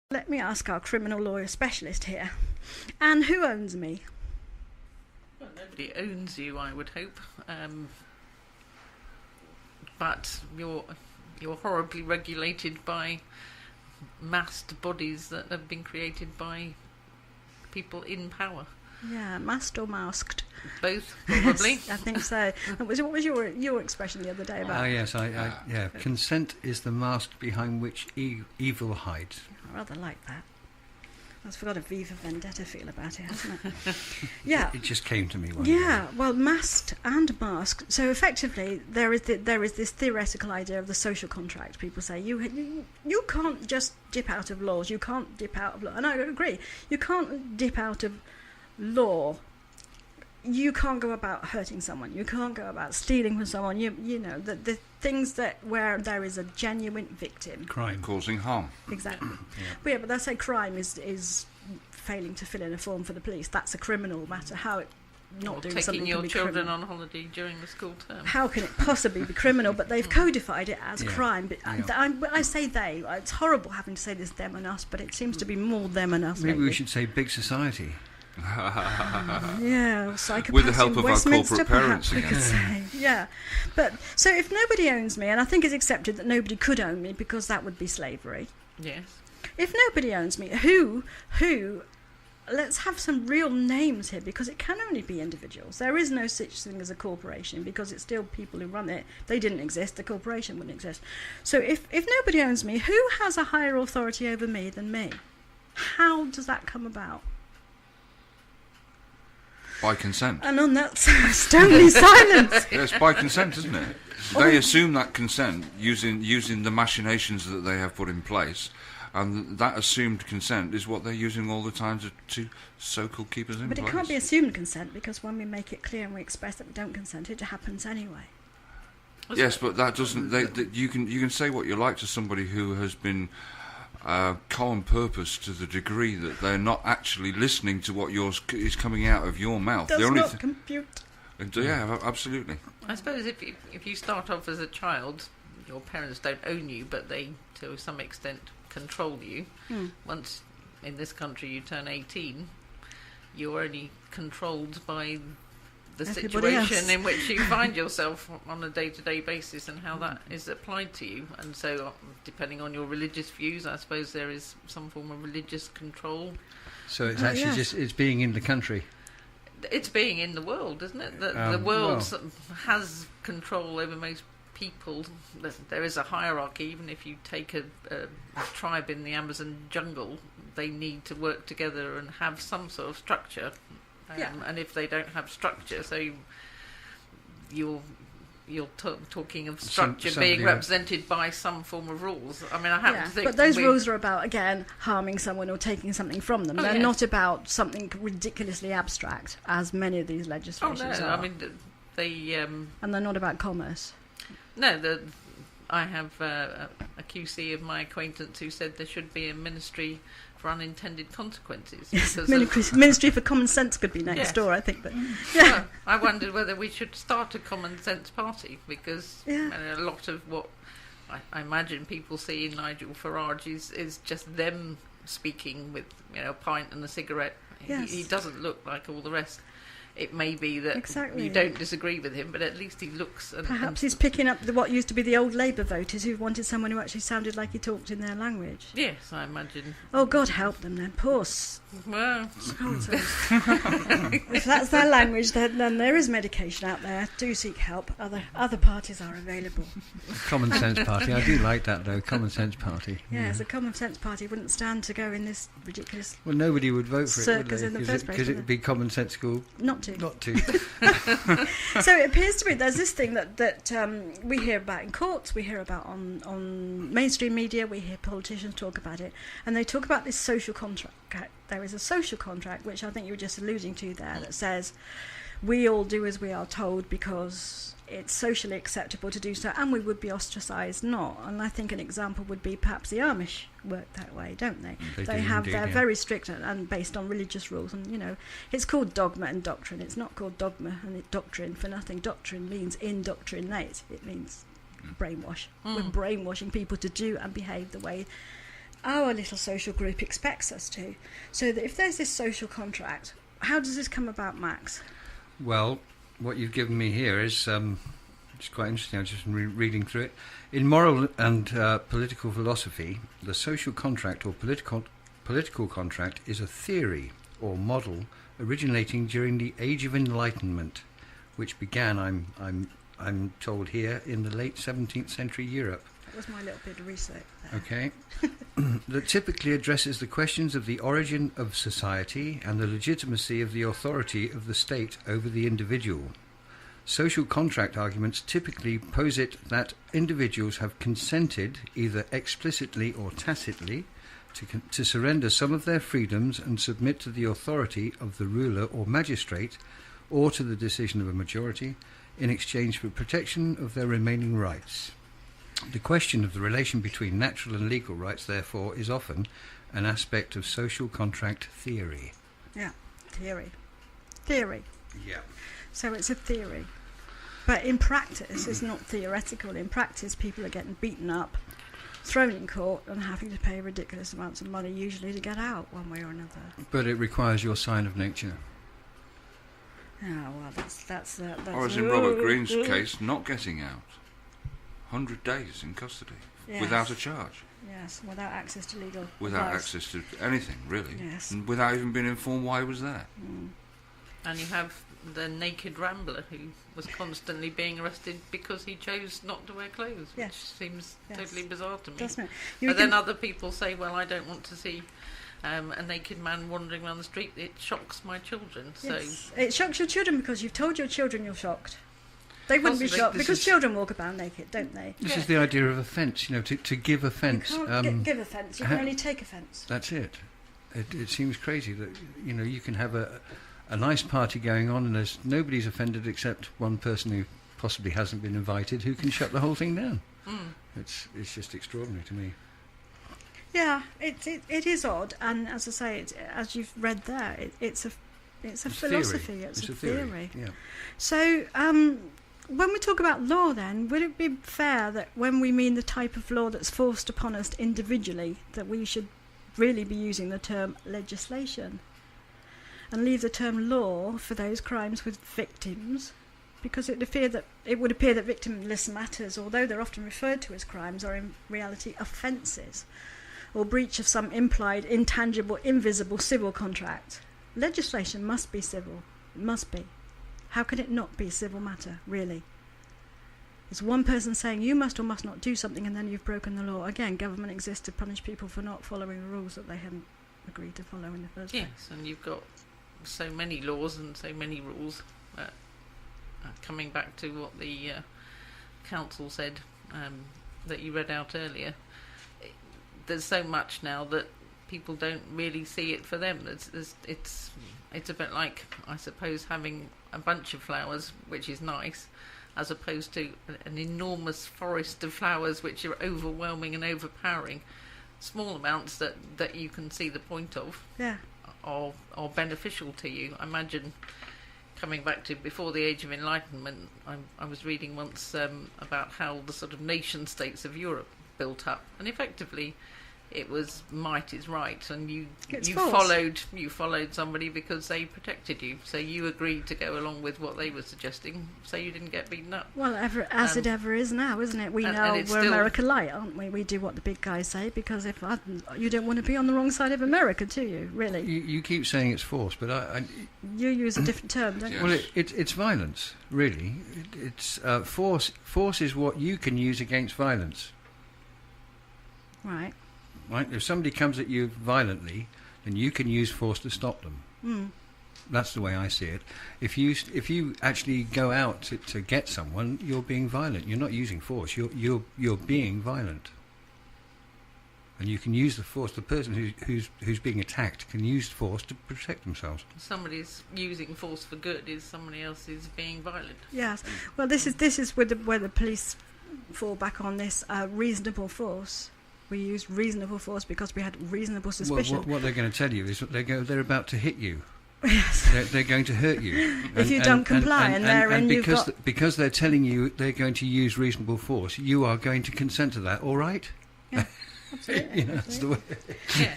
Let me ask our criminal lawyer specialist here. Anne, who owns me? Well, nobody owns you, I would hope. But you're horribly regulated by masked bodies that have been created by people in power. Yeah, masked or masked? Both, probably. Yes, I think so. What was your expression the other day about? Yes, yeah. Consent is the mask behind which evil hides. I rather like that. That's got a V for Vendetta feel about it, hasn't it? Yeah. It just came to me one Yeah, day. well, masked and masked. So effectively, there is this theoretical idea of the social contract. People say you can't just dip out of laws. You can't dip out of law, and I agree. You can't dip out of law. You can't go about hurting someone. You can't go about stealing from someone. You know the things where there is a genuine victim. Crime. Causing harm. Exactly. But they say crime is failing to fill in a form for the police. That's a criminal matter. How it not or doing taking something your can be children criminal. on holiday during the school term. How can it possibly be criminal? But they've codified it as Yeah. crime. But I say they. It's horrible having to say this them and us, but it seems to be more them and us. Maybe lately. we should say big society. Yeah, psychopaths With the help in of our Westminster, corporate parents perhaps we could say. Yeah, but so if nobody owns me, and I think it's accepted that nobody could own me because that would be slavery. Yes. If nobody owns me, who? Let's have some real names here, because it can only be individuals. There is no such thing as a corporation, because it's still people who run it. If they didn't exist, the corporation wouldn't exist. So if nobody owns me, who has a higher authority over me than me? How does that come about? By consent. And on that stony silence. Yes, by consent, isn't it? They assume that consent using the machinations that they have put in place, and that assumed consent is what they're using all the time to so-called keep us in But place. it can't be assumed consent, because when we make it clear and we express that we don't consent, it happens anyway. Yes, but that doesn't. You can say what you like to somebody who has been common purpose to the degree that they're not actually listening to what is coming out of your mouth. Does not compute. Yeah, absolutely. I suppose if you start off as a child, your parents don't own you, but they, to some extent, control you. Once, in this country, you turn 18, you're only controlled by the Everybody else. situation in which you find yourself on a day-to-day basis and how that is applied to you. And so, depending on your religious views, I suppose there is some form of religious control. So it's actually just it's being in the country. It's being in the world, isn't it? The world has control over most people. There is a hierarchy. Even if you take a tribe in the Amazon jungle, they need to work together and have some sort of structure. And if they don't have structure, so you're talking of structure being represented by some form of rules. I mean, I happen to think... But those rules are about, again, harming someone or taking something from them. They're not about something ridiculously abstract, as many of these legislations are. I mean, they... and they're not about commerce. No, I have a QC of my acquaintance who said there should be a ministry for unintended consequences. Yes, Ministry for Common Sense could be next door, I think. But well, I wondered whether we should start a common sense party, because a lot of what I imagine people see in Nigel Farage is just them speaking with a pint and a cigarette. Yes. He doesn't look like all the rest. It may be that you don't disagree with him, but at least he looks... Perhaps he's picking up what used to be the old Labour voters who wanted someone who actually sounded like he talked in their language. Yes, I imagine. Oh, God help them then. Poor well, if that's their language, then there is medication out there. Do seek help. Other parties are available. Common Sense Party. I do like that, though. Common Sense Party. Yes, a Common Sense Party wouldn't stand to go in this ridiculous... Well, nobody would vote for it, would circus they? in the first place, Because it would be commonsensical not to. So it appears to be there's this thing that we hear about in courts, we hear about on mainstream media, we hear politicians talk about it, and they talk about this social contract. There is a social contract, which I think you were just alluding to there, that says we all do as we are told because it's socially acceptable to do so, and we would be ostracised not. And I think an example would be perhaps the Amish work that way, don't they? They're very strict and based on religious rules, and it's called dogma and doctrine. It's not called dogma and doctrine for nothing. Doctrine means indoctrinate. It means brainwash. We're brainwashing people to do and behave the way our little social group expects us to. So that if there's this social contract, how does this come about, Max? Well, what you've given me here is it's quite interesting. I'm just reading through it. In moral and political philosophy, the social contract or political contract is a theory or model originating during the Age of Enlightenment, which began, I'm told here, in the late 17th century Europe. That was my little bit of research there. Okay. That typically addresses the questions of the origin of society and the legitimacy of the authority of the state over the individual. Social contract arguments typically posit that individuals have consented, either explicitly or tacitly, to surrender some of their freedoms and submit to the authority of the ruler or magistrate, or to the decision of a majority, in exchange for protection of their remaining rights. The question of the relation between natural and legal rights, therefore, is often an aspect of social contract theory. Yeah, theory. Theory. Yeah. So it's a theory. But in practice, it's not theoretical. In practice, people are getting beaten up, thrown in court, and having to pay ridiculous amounts of money, usually to get out one way or another. But it requires your sign of nature. Oh, well, that's Or as in Robert Greene's case, not getting out. 100 days in custody, yes. Without a charge. Yes, without access to legal Without advice. access to anything, really. Yes. And without even being informed why he was there. Mm. And you have the naked rambler who was constantly being arrested because he chose not to wear clothes, which seems totally bizarre to me. Doesn't it? But then other people say, well, I don't want to see a naked man wandering around the street. It shocks my children. Yes. It shocks your children because you've told your children you're shocked. They wouldn't be shocked because children walk about naked, don't they? This is the idea of offence, to give offence. You can't give offence, you can only take offence. That's it. It seems crazy that, you can have a nice party going on and there's nobody's offended except one person who possibly hasn't been invited who can shut the whole thing down. Mm. It's just extraordinary to me. Yeah, it is odd, and as I say, as you've read there, it's a philosophy, it's a theory. Yeah. So, when we talk about law then, would it be fair that when we mean the type of law that's forced upon us individually, that we should really be using the term legislation and leave the term law for those crimes with victims? Because it would appear that victimless matters, although they're often referred to as crimes, are in reality offences or breach of some implied, intangible, invisible civil contract. Legislation must be civil. It must be. How can it not be a civil matter, really? It's one person saying you must or must not do something and then you've broken the law. Again, government exists to punish people for not following the rules that they hadn't agreed to follow in the first place. Yes, and you've got so many laws and so many rules. Coming back to what the council said that you read out earlier, there's so much now that people don't really see it for them. It's a bit like, I suppose, having a bunch of flowers, which is nice, as opposed to an enormous forest of flowers which are overwhelming and overpowering. Small amounts that you can see the point of are beneficial to you. I imagine, coming back to before the Age of Enlightenment, I was reading once about how the sort of nation states of Europe built up, and effectively it was might is right, and you followed somebody because they protected you, so you agreed to go along with what they were suggesting, so you didn't get beaten up. Well, as it ever is now, isn't it? We're America light, aren't we? We do what the big guys say, because you don't want to be on the wrong side of America, do you? Really? You keep saying it's force, but you use a different term, don't you? Well, it's violence, really. It's force. Force is what you can use against violence. Right. Right? If somebody comes at you violently, then you can use force to stop them. Mm. That's the way I see it. If you actually go out to get someone, you're being violent. You're not using force. You're being violent. And you can use the force. The person who's being attacked can use force to protect themselves. Somebody's using force for good is somebody else is being violent. Yes. Well, this is where the police fall back on this reasonable force. We used reasonable force because we had reasonable suspicion. What they're going to tell you is that they're about to hit you. Yes. They're going to hurt you. If you don't comply, and because they're telling you they're going to use reasonable force, you are going to consent to that, all right? Yeah. Absolutely. That's the way. Yeah.